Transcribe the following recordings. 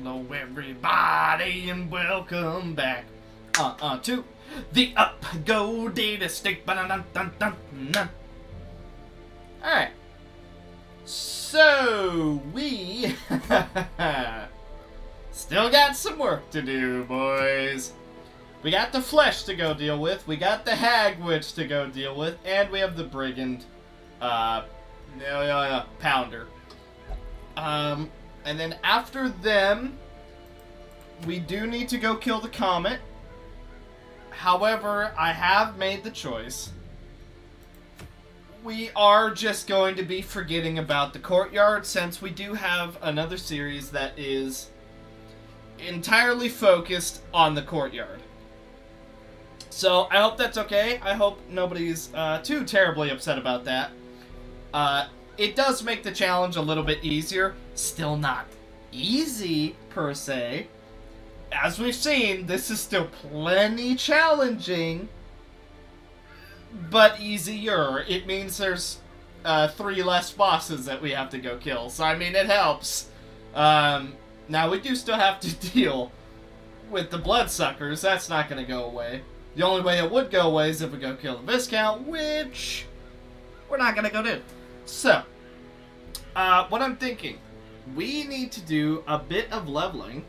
Hello everybody and welcome back to the Up Go Data Stick. Alright. So we still got some work to do, boys. We got the flesh to go deal with, we got the hag witch to go deal with, and we have the brigand pounder. And then after them, we do need to go kill the comet. However, I have made the choice. We are just going to be forgetting about the courtyard, since we do have another series that is entirely focused on the courtyard. So, I hope that's okay. I hope nobody's too terribly upset about that. It does make the challenge a little bit easier. Still not easy, per se. As we've seen, this is still plenty challenging, but easier. It means there's 3 less bosses that we have to go kill. So, I mean, it helps. Now, we do still have to deal with the bloodsuckers. That's not going to go away. The only way it would go away is if we go kill the Viscount, which we're not going to go do. So, what I'm thinking, we need to do a bit of leveling,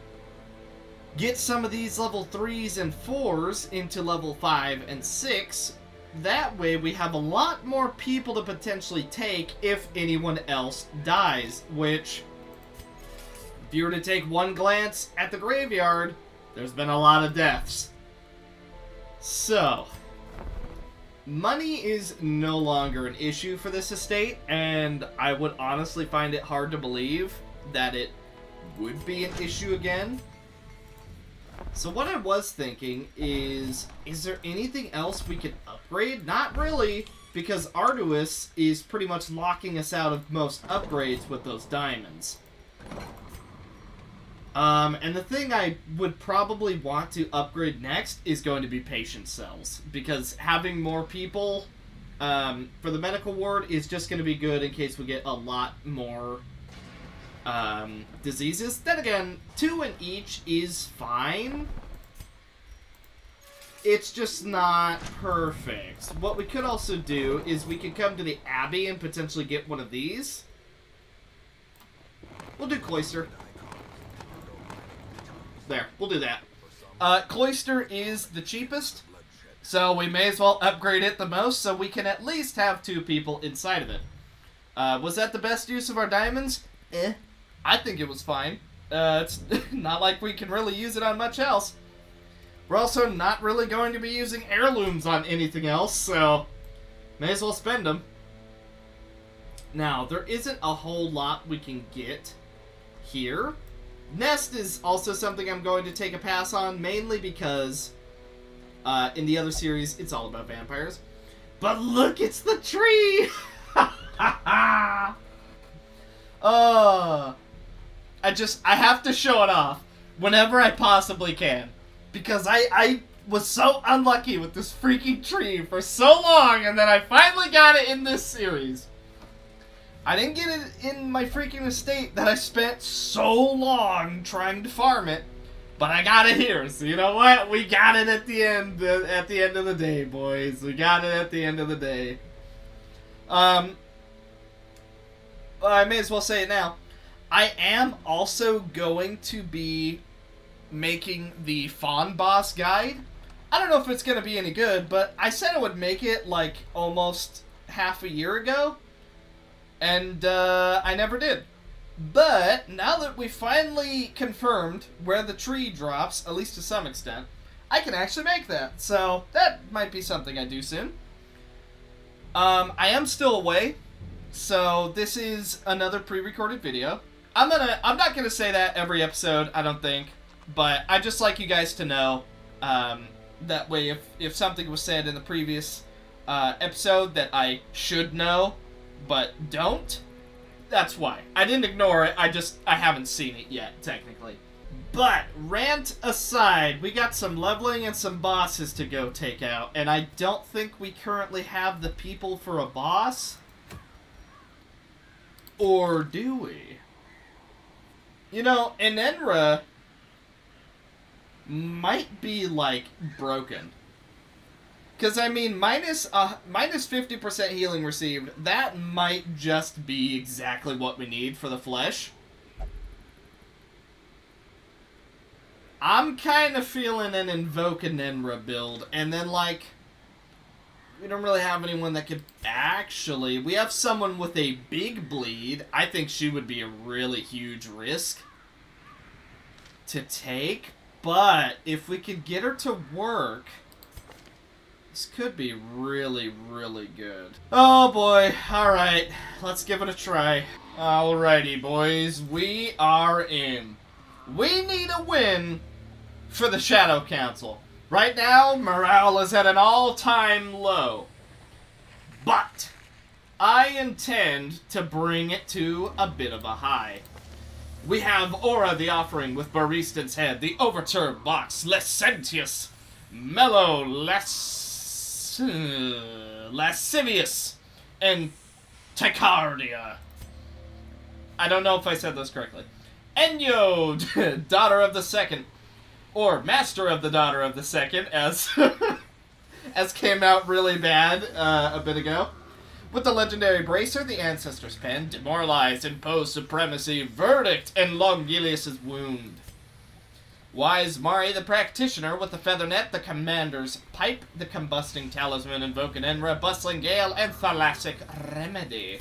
get some of these level 3s and 4s into level 5 and 6, that way we have a lot more people to potentially take if anyone else dies, which, if you were to take one glance at the graveyard, there's been a lot of deaths. So, money is no longer an issue for this estate, and I would honestly find it hard to believe that it would be an issue again. So what I was thinking is there anything else we could upgrade? Not really, because Arduous is pretty much locking us out of most upgrades with those diamonds. And the thing I would probably want to upgrade next is going to be patient cells, because having more people for the medical ward is just going to be good in case we get a lot more diseases. Then again, 2 in each is fine. It's just not perfect. What we could also do is we could come to the Abbey and potentially get one of these. We'll do Cloister. There, we'll do that. Cloister is the cheapest, so we may as well upgrade it the most so we can at least have 2 people inside of it. Was that the best use of our diamonds? I think it was fine. It's not like we can really use it on much else. We're also not really going to be using heirlooms on anything else, so may as well spend them. Now, there isn't a whole lot we can get here. Nest is also something I'm going to take a pass on, mainly because in the other series, it's all about vampires. But look, it's the tree! I have to show it off whenever I possibly can. Because I was so unlucky with this freaking tree for so long, and then I finally got it in this series. I didn't get it in my freaking estate that I spent so long trying to farm it, but I got it here. So you know what? We got it at the end of the day, boys. We got it at the end of the day. Well, I may as well say it now. I am also going to be making the Fawn Boss guide. I don't know if it's going to be any good, but I said I would make it like almost half a year ago. And I never did. But now that we finally confirmed where the tree drops, at least to some extent, I can actually make that. So that might be something I do soon. I am still away, so this is another pre-recorded video. I'm not gonna say that every episode, I don't think, but I just like you guys to know. That way, if something was said in the previous episode that I should know, but don't, that's why. I didn't ignore it, I haven't seen it yet, technically. But, rant aside, we got some leveling and some bosses to go take out, and I don't think we currently have the people for a boss. Or do we? You know, Enenra might be, like, broken. Because, I mean, minus 50% healing received, that might just be exactly what we need for the flesh. I'm kind of feeling an Invoke Enenra build, and then, like, we don't really have anyone that could actually... We have someone with a big bleed. I think she would be a really huge risk to take, but if we could get her to work... This could be really, really good. Oh boy, alright, let's give it a try. Alrighty boys, we are in. We need a win for the Shadow Council. Right now, morale is at an all-time low. But I intend to bring it to a bit of a high. We have Aura the Offering with Barista's Head, the Overture Box, Licentious, Mellow, Lascivious, and Tachycardia. I don't know if I said those correctly. Enyo, Daughter of the Second, or Master of the Daughter of the Second, as as came out really bad a bit ago. With the legendary Bracer, the Ancestor's Pen, Demoralized, Impose Supremacy, Verdict, and Longilius' Wound. Wise Mari the Practitioner with the Feather Net, the Commander's Pipe, the Combusting Talisman, Invoke Enenra, Bustling Gale, and Thalassic Remedy.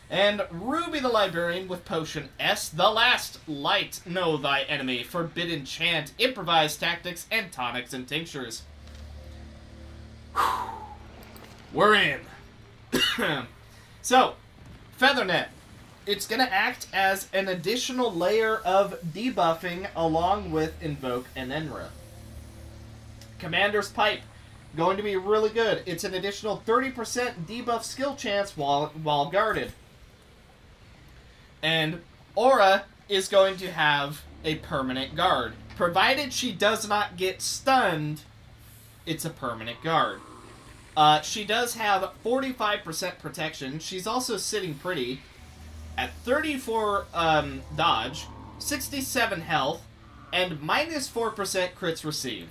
And Ruby the Librarian with Potion S, the Last Light, Know Thy Enemy, Forbidden Chant, Improvised Tactics, and Tonics and Tinctures. We're in. So, Feather Net. It's going to act as an additional layer of debuffing along with Invoke Enenra. Commander's Pipe. Going to be really good. It's an additional 30% debuff skill chance while guarded. And Aura is going to have a permanent guard. Provided she does not get stunned, it's a permanent guard. She does have 45% protection. She's also sitting pretty at 34 dodge, 67 health, and minus 4% crits received.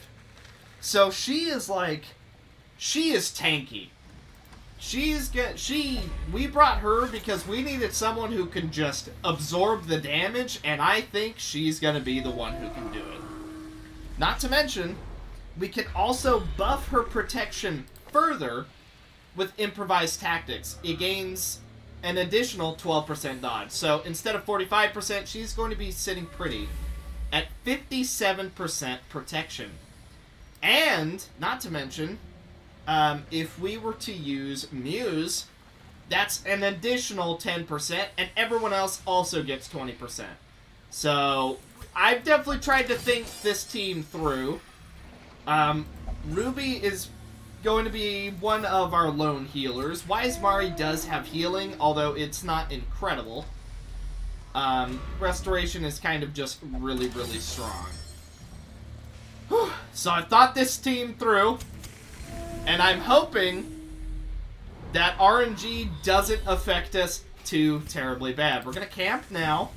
So she is like, she is tanky. We brought her because we needed someone who can just absorb the damage, and I think she's gonna be the one who can do it. Not to mention, we can also buff her protection further with Improvised Tactics. It gains an additional 12% dodge. So instead of 45%, she's going to be sitting pretty at 57% protection. And, not to mention, if we were to use Muse, that's an additional 10%, and everyone else also gets 20%. So, I've definitely tried to think this team through. Ruby is going to be one of our lone healers. Wise Mari does have healing, although it's not incredible. Restoration is kind of just really, really strong. So I thought this team through, and I'm hoping that RNG doesn't affect us too terribly bad. We're going to camp now.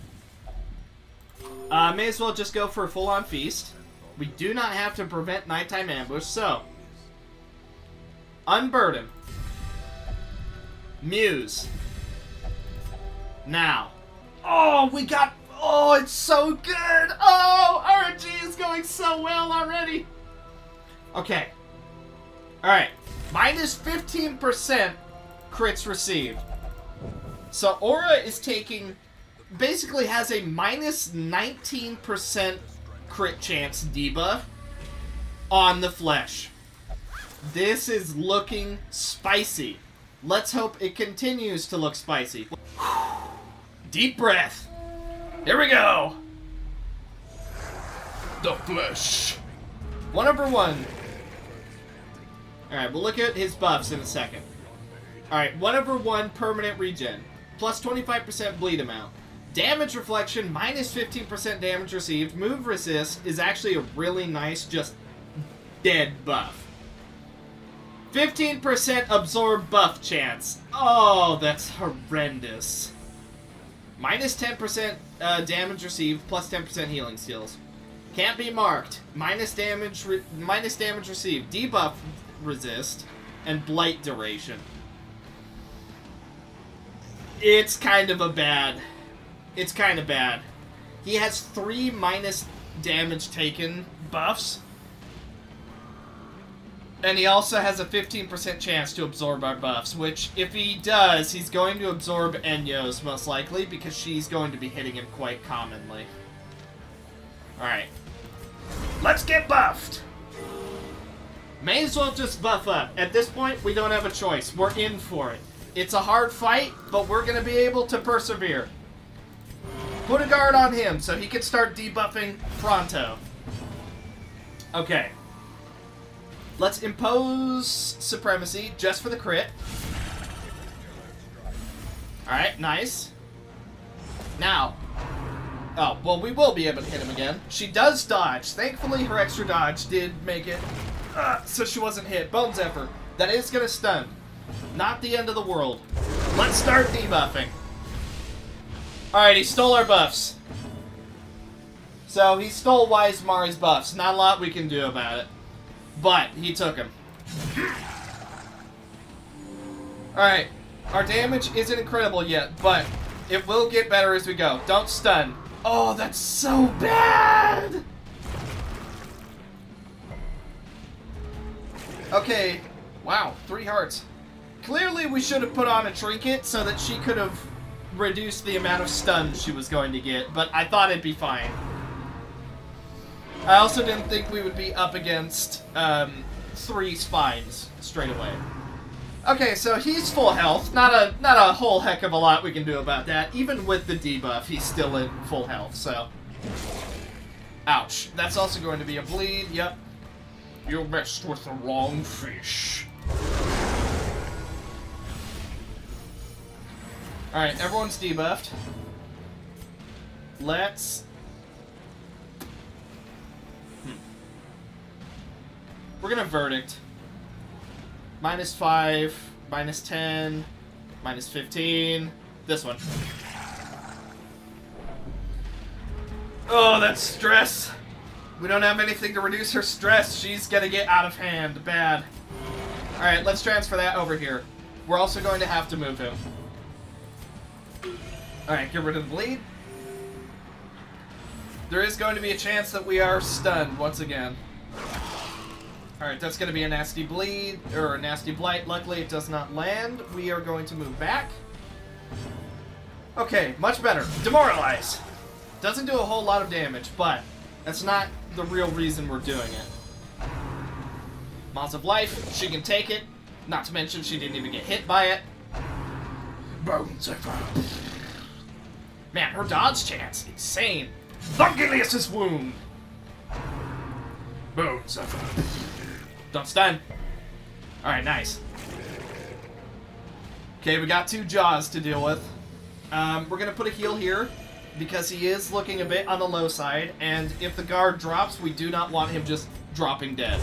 May as well just go for a full-on feast. We do not have to prevent nighttime ambush, so Unburden. Muse. Now. Oh, we got... Oh, it's so good! Oh, RNG is going so well already! Okay. Alright. Minus 15% crits received. So Aura is taking... Basically has a minus 19% crit chance debuff on the flesh. This is looking spicy. Let's hope it continues to look spicy. Deep breath. Here we go. The flesh. 1/1. Alright, we'll look at his buffs in a second. Alright, 1/1 permanent regen. Plus 25% bleed amount. Damage reflection, minus 15% damage received. Move resist is actually a really nice, just dead buff. 15% absorb buff chance. Oh, that's horrendous. Minus 10% damage received, plus 10% healing skills. Can't be marked. Minus damage received. Debuff resist. And blight duration. It's kind of bad. It's kind of bad. He has 3 minus damage taken buffs. And he also has a 15% chance to absorb our buffs, which, if he does, he's going to absorb Enyo's, most likely, because she's going to be hitting him quite commonly. Alright. Let's get buffed! May as well just buff up. At this point, we don't have a choice. We're in for it. It's a hard fight, but we're going to be able to persevere. Put a guard on him so he can start debuffing pronto. Okay. Let's impose supremacy just for the crit. Alright, nice. Now. Oh, well, we will be able to hit him again. She does dodge. Thankfully, her extra dodge did make it so she wasn't hit. Bone Zephyr. That is going to stun. Not the end of the world. Let's start debuffing. Alright, he stole our buffs. So, he stole Wise Mari's buffs. Not a lot we can do about it. But, he took him. Alright. Our damage isn't incredible yet, but it will get better as we go. Don't stun. Oh, that's so bad! Okay. Wow, 3 hearts. Clearly, we should have put on a trinket so that she could have reduced the amount of stuns she was going to get, but I thought it'd be fine. I also didn't think we would be up against 3 spines straight away. Okay, so he's full health. Not a whole heck of a lot we can do about that. Even with the debuff, he's still in full health, so... Ouch. That's also going to be a bleed, yep. You messed with the wrong fish. Alright, everyone's debuffed. Let's... We're gonna verdict. -5, -10, -15. This one. Oh, that's stress. We don't have anything to reduce her stress. She's gonna get out of hand. Bad. Alright, let's transfer that over here. We're also going to have to move him. Alright, get rid of the bleed. There is going to be a chance that we are stunned once again. Alright, that's going to be a nasty bleed, or a nasty blight. Luckily, it does not land. We are going to move back. Okay, much better. Demoralize. Doesn't do a whole lot of damage, but that's not the real reason we're doing it. Moss of Life, she can take it. Not to mention, she didn't even get hit by it. Bones of Man, her dodge chance, insane. Thungilius' wound. Bones of Don't stun. Alright, nice. Okay, we got 2 jaws to deal with. We're gonna put a heal here, because he is looking a bit on the low side, and if the guard drops, we do not want him just dropping dead.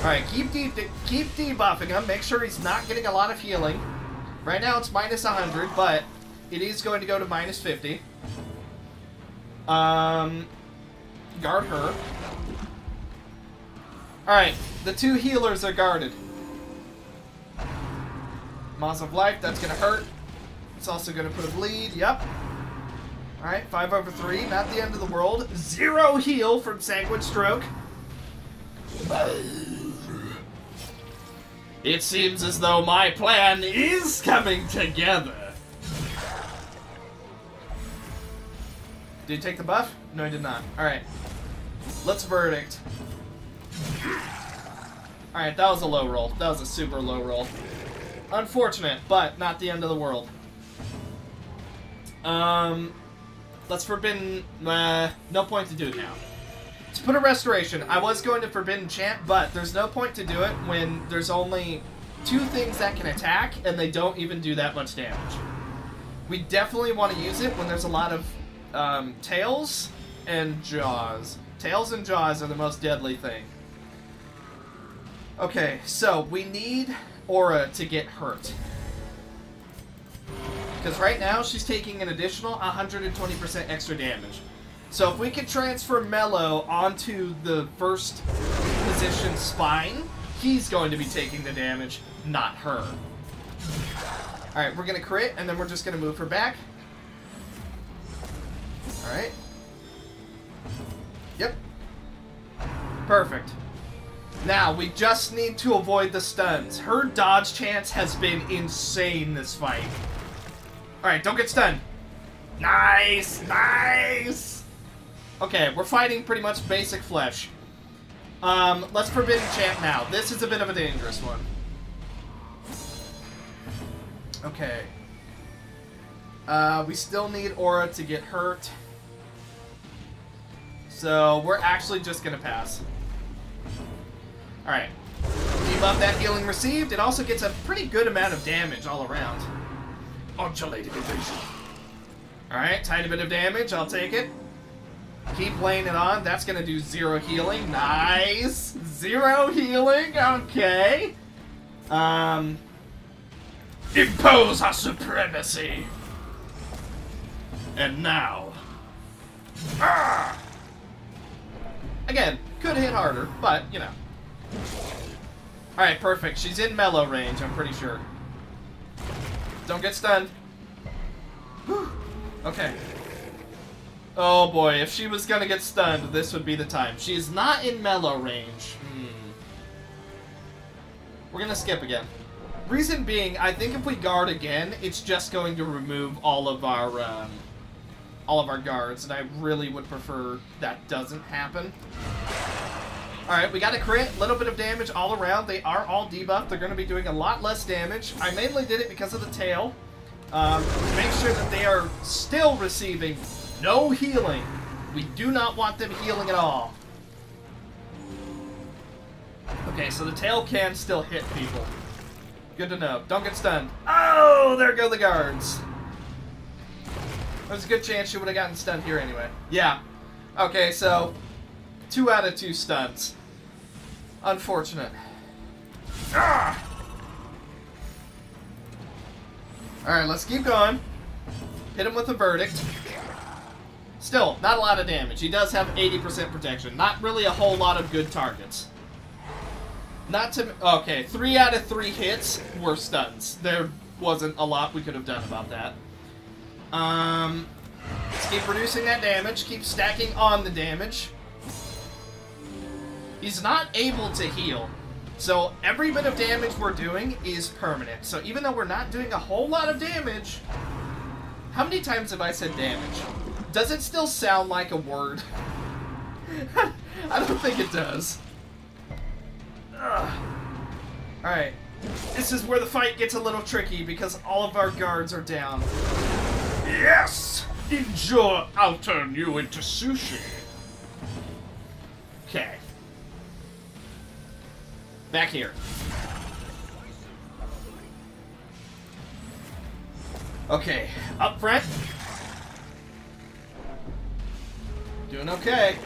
Alright, keep debuffing him, make sure he's not getting a lot of healing. Right now it's -100, but it is going to go to -50. Guard her. Alright, the 2 healers are guarded. Moss of Life, that's gonna hurt. It's also gonna put a bleed, yep. Alright, 5 over 3, not the end of the world. 0 heal from Sanguine Stroke. It seems as though my plan is coming together. Did he take the buff? No, he did not. Alright. Let's verdict. Alright, that was a low roll. That was a super low roll. Unfortunate, but not the end of the world. Let's Forbidden... no point to do it now. Let's put a Restoration. I was going to Forbidden Chant, but there's no point to do it when there's only 2 things that can attack, and they don't even do that much damage. We definitely want to use it when there's a lot of tails and jaws. Tails and jaws are the most deadly thing. Okay, so we need Aura to get hurt. Because right now, she's taking an additional 120% extra damage. So if we could transfer Mello onto the first position spine, he's going to be taking the damage, not her. Alright, we're going to crit, and then we're just going to move her back. Alright. Yep. Perfect. Now, we just need to avoid the stuns. Her dodge chance has been insane this fight. Alright, don't get stunned. Nice! Nice! Okay, we're fighting pretty much basic flesh. Let's Forbidden Chant now. This is a bit of a dangerous one. Okay. We still need Aura to get hurt. So, we're actually just gonna pass. Alright. Debuff that healing received. It also gets a pretty good amount of damage all around. Undulating evasion. Alright, tiny bit of damage. I'll take it. Keep laying it on. That's gonna do 0 healing. Nice! 0 healing. Okay. Impose our supremacy. And now. Ah! Again, could hit harder, but, you know. Alright, perfect. She's in Mello range, I'm pretty sure. Don't get stunned. Whew. Okay. Oh boy, if she was gonna get stunned, this would be the time. She is not in Mello range. We're gonna skip again. Reason being, I think if we guard again, it's just going to remove all of our guards, and I really would prefer that doesn't happen. Alright, we got a crit, little bit of damage all around. They are all debuffed. They're going to be doing a lot less damage. I mainly did it because of the tail. Make sure that they are still receiving no healing. We do not want them healing at all. Okay, so the tail can still hit people. Good to know. Don't get stunned. Oh, there go the guards. There's a good chance she would have gotten stunned here anyway. Yeah. Okay, so 2 out of 2 stuns. Unfortunate. Ah! Alright, let's keep going. Hit him with a verdict. Still, not a lot of damage. He does have 80% protection. Not really a whole lot of good targets. Not to... Okay, 3 out of 3 hits were stuns. There wasn't a lot we could have done about that. Let's keep reducing that damage. Keep stacking on the damage. He's not able to heal. So every bit of damage we're doing is permanent. So even though we're not doing a whole lot of damage... How many times have I said damage? Does it still sound like a word? I don't think it does. Alright. This is where the fight gets a little tricky because all of our guards are down. Yes! Enjoy! I'll turn you into sushi. Okay. Back here. Okay, up front. Doing okay.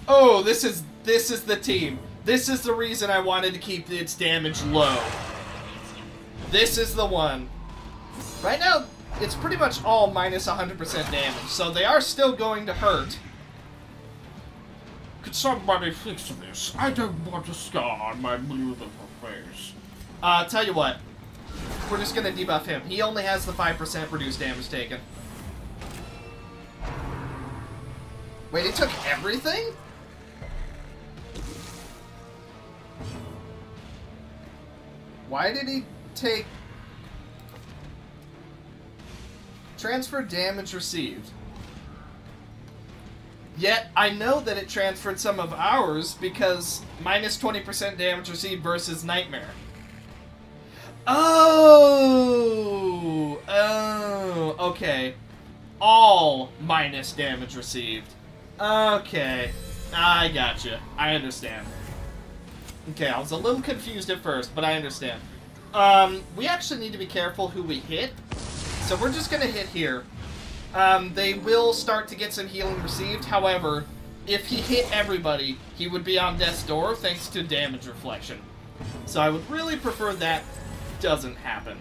Oh, this is the team. This is the reason I wanted to keep its damage low. This is the one. Right now, it's pretty much all minus 100% damage, so they are still going to hurt. Could somebody fix this? I don't want a scar on my beautiful face. Tell you what. We're just gonna debuff him. He only has the 5% reduced damage taken. Wait, it took everything? Why did he take... Transfer damage received. Yet, I know that it transferred some of ours because minus 20% damage received versus Nightmare. Oh! Oh, okay. All minus damage received. Okay. I gotcha. I understand. Okay, I was a little confused at first, but I understand. We actually need to be careful who we hit. So we're just gonna hit here. They will start to get some healing received. However, if he hit everybody, he would be on death's door thanks to damage reflection. So I would really prefer that doesn't happen.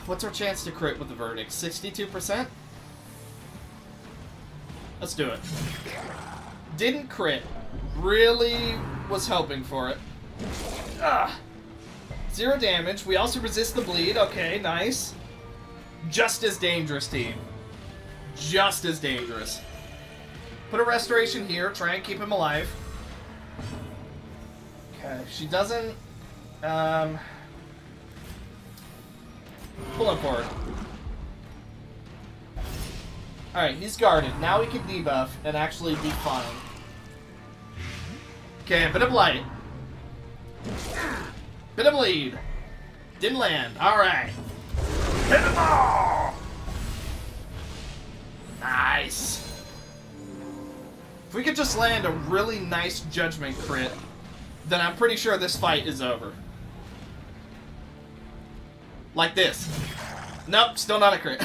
What's our chance to crit with the verdict? 62%? Let's do it. Didn't crit. Really was hoping for it. Ugh. 0 damage. We also resist the bleed. Okay, nice. Just as dangerous, team. Just as dangerous. Put a restoration here. Try and keep him alive. Okay, she doesn't... Pull him forward. Alright, he's guarded. Now we can debuff and actually be fine. Okay, bit of blight. Bit of bleed. Didn't land. Alright. Hit them all! Nice. If we could just land a really nice judgment crit, then I'm pretty sure this fight is over. Like this. Nope, still not a crit.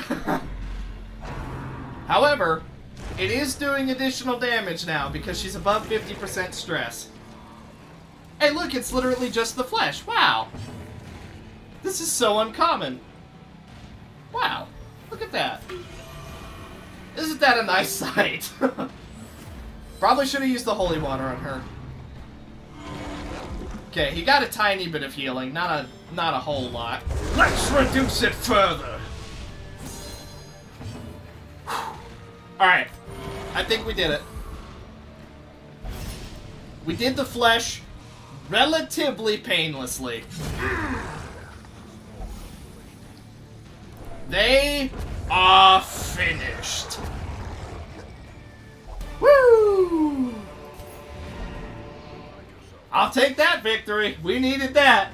However, it is doing additional damage now because she's above 50% stress. Hey, look, it's literally just the flesh. Wow. This is so uncommon. Wow. Look at that. Isn't that a nice sight? Probably should have used the holy water on her. Okay, he got a tiny bit of healing, not a whole lot. Let's reduce it further. Alright. I think we did it. We did the flesh relatively painlessly. They are finished. Woo! I'll take that victory. We needed that.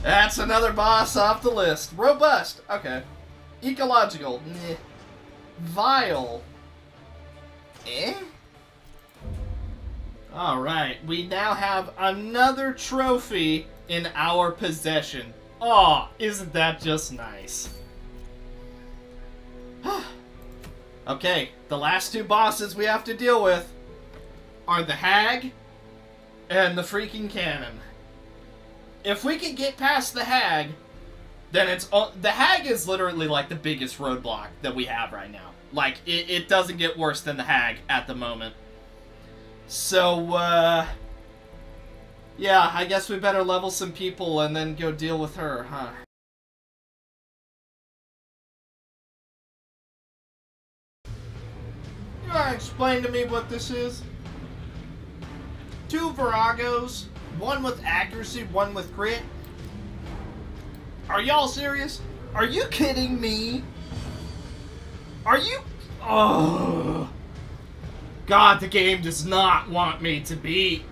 That's another boss off the list. Robust. Okay. Ecological. Meh. Vile. Eh? Alright. We now have another trophy in our possession. Oh, isn't that just nice? Okay, the last 2 bosses we have to deal with are the Hag and the freaking Cannon. If we can get past the Hag, then it's... the Hag is literally like the biggest roadblock that we have right now. Like, it doesn't get worse than the Hag at the moment. So, yeah, I guess we better level some people and then go deal with her, huh? You wanna explain to me what this is? 2 Viragos, one with accuracy, one with crit. Are y'all serious? Are you kidding me? Are you... Oh... God, the game does not want me to beat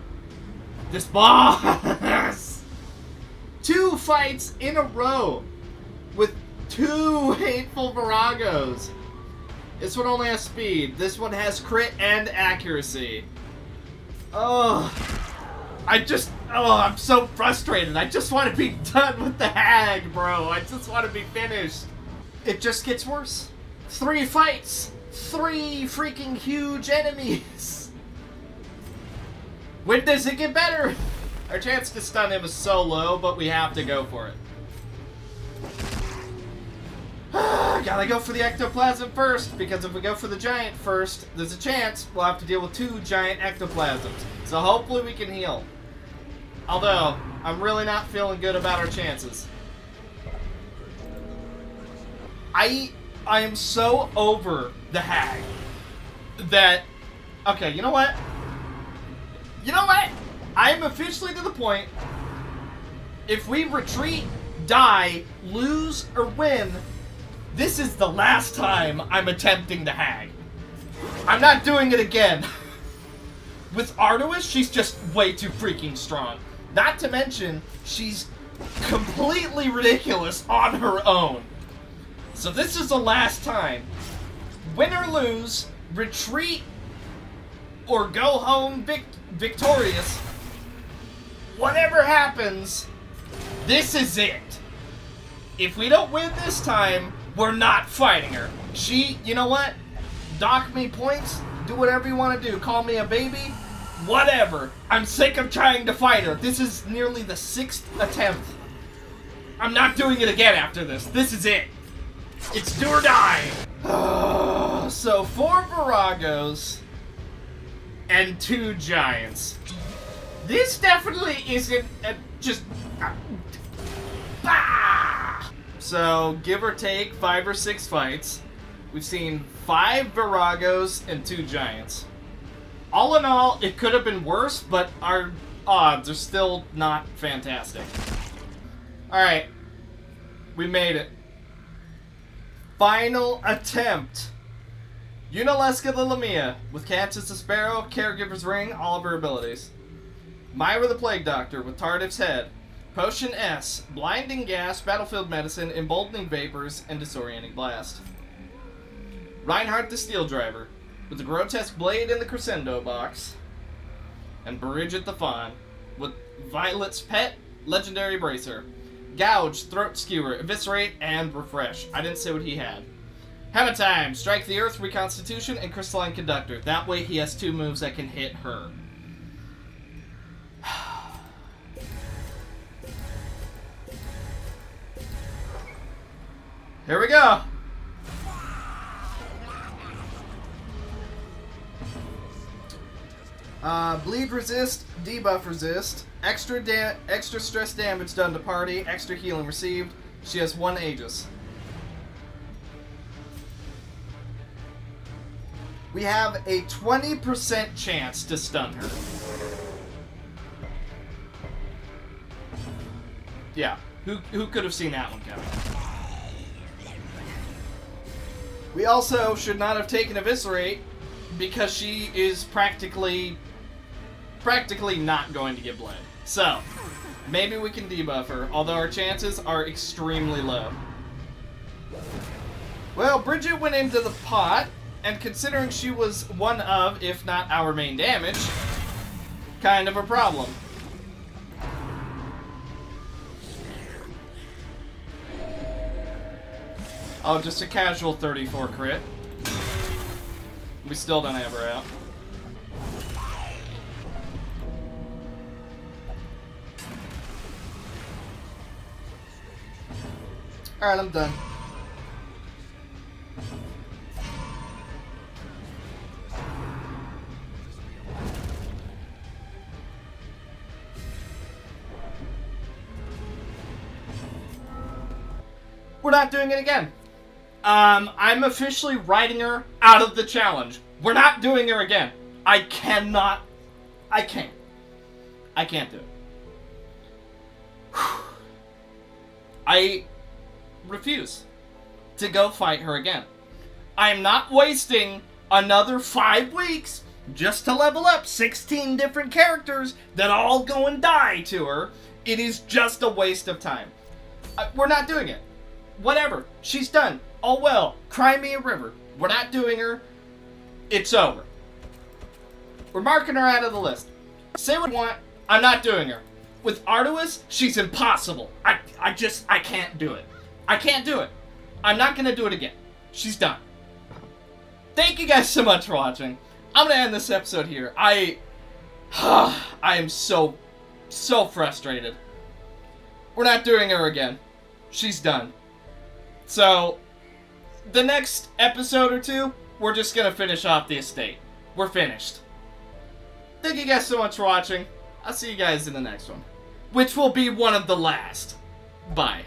this boss. 2 fights in a row with 2 hateful Viragos. This one only has speed. This one has crit and accuracy. Oh, I'm so frustrated. I just want to be done with the Hag, bro. I just want to be finished. It just gets worse. 3 fights. 3 freaking huge enemies. When does it get better? Our chance to stun him is so low, but we have to go for it. Gotta go for the ectoplasm first, because if we go for the giant first, there's a chance we'll have to deal with 2 giant ectoplasms. So hopefully we can heal. Although, I'm really not feeling good about our chances. I am so over the Hag that... Okay, you know what? You know what? I am officially to the point, if we retreat, die, lose, or win, this is the last time I'm attempting the Hag. I'm not doing it again. With Artemis, she's just way too freaking strong. Not to mention, she's completely ridiculous on her own. So this is the last time. Win or lose, retreat, or go home victorious. Whatever happens, this is it. If we don't win this time, we're not fighting her. You know what? Dock me points, do whatever you want to do. Call me a baby, Whatever. I'm sick of trying to fight her. This is nearly the 6th attempt. I'm not doing it again after this. This is it. It's do or die. So 4 Viragos and 2 Giants. This definitely isn't just... So, give or take 5 or 6 fights. We've seen 5 Viragos and 2 Giants. All in all, it could have been worse, but our odds are still not fantastic. Alright. We made it. Final attempt. Unaleska the Lamia, with Cantus the Sparrow, Caregiver's Ring, all of her abilities. Myra the Plague Doctor, with Tardif's Head. Potion S, Blinding Gas, Battlefield Medicine, Emboldening Vapors, and Disorienting Blast. Reinhardt the Steel Driver, with the Grotesque Blade in the Crescendo box. And Bridget the Fawn, with Violet's Pet, Legendary Bracer. Gouge, Throat Skewer, Eviscerate, and Refresh. I didn't say what he had. Hammer Time, Strike the Earth, Reconstitution, and Crystalline Conductor. That way he has 2 moves that can hit her. Here we go. Bleed resist, debuff resist, extra stress damage done to party, extra healing received. She has 1 Aegis. We have a 20% chance to stun her. Yeah, who could have seen that one coming? We also should not have taken Eviscerate because she is practically not going to get bled. So, maybe we can debuff her, although our chances are extremely low. Well, Bridget went into the pot, and considering she was one of, if not our main damage, kind of a problem. Oh, just a casual 34 crit. We still don't have her out. Alright, I'm done. We're not doing it again. I'm officially writing her out of the challenge. We're not doing her again. I can't do it. I refuse to go fight her again. I am not wasting another 5 weeks just to level up 16 different characters that all go and die to her. It is just a waste of time. We're not doing it. Whatever. She's done. Oh well. Cry me a river. We're not doing her. It's over. We're marking her out of the list. Say what you want. I'm not doing her. With Arduous, she's impossible. I can't do it. I can't do it. I'm not going to do it again. She's done. Thank you guys so much for watching. I'm going to end this episode here. I am so frustrated. We're not doing her again. She's done. So, the next episode or 2, we're just going to finish off the estate. We're finished. Thank you guys so much for watching. I'll see you guys in the next one, which will be one of the last. Bye.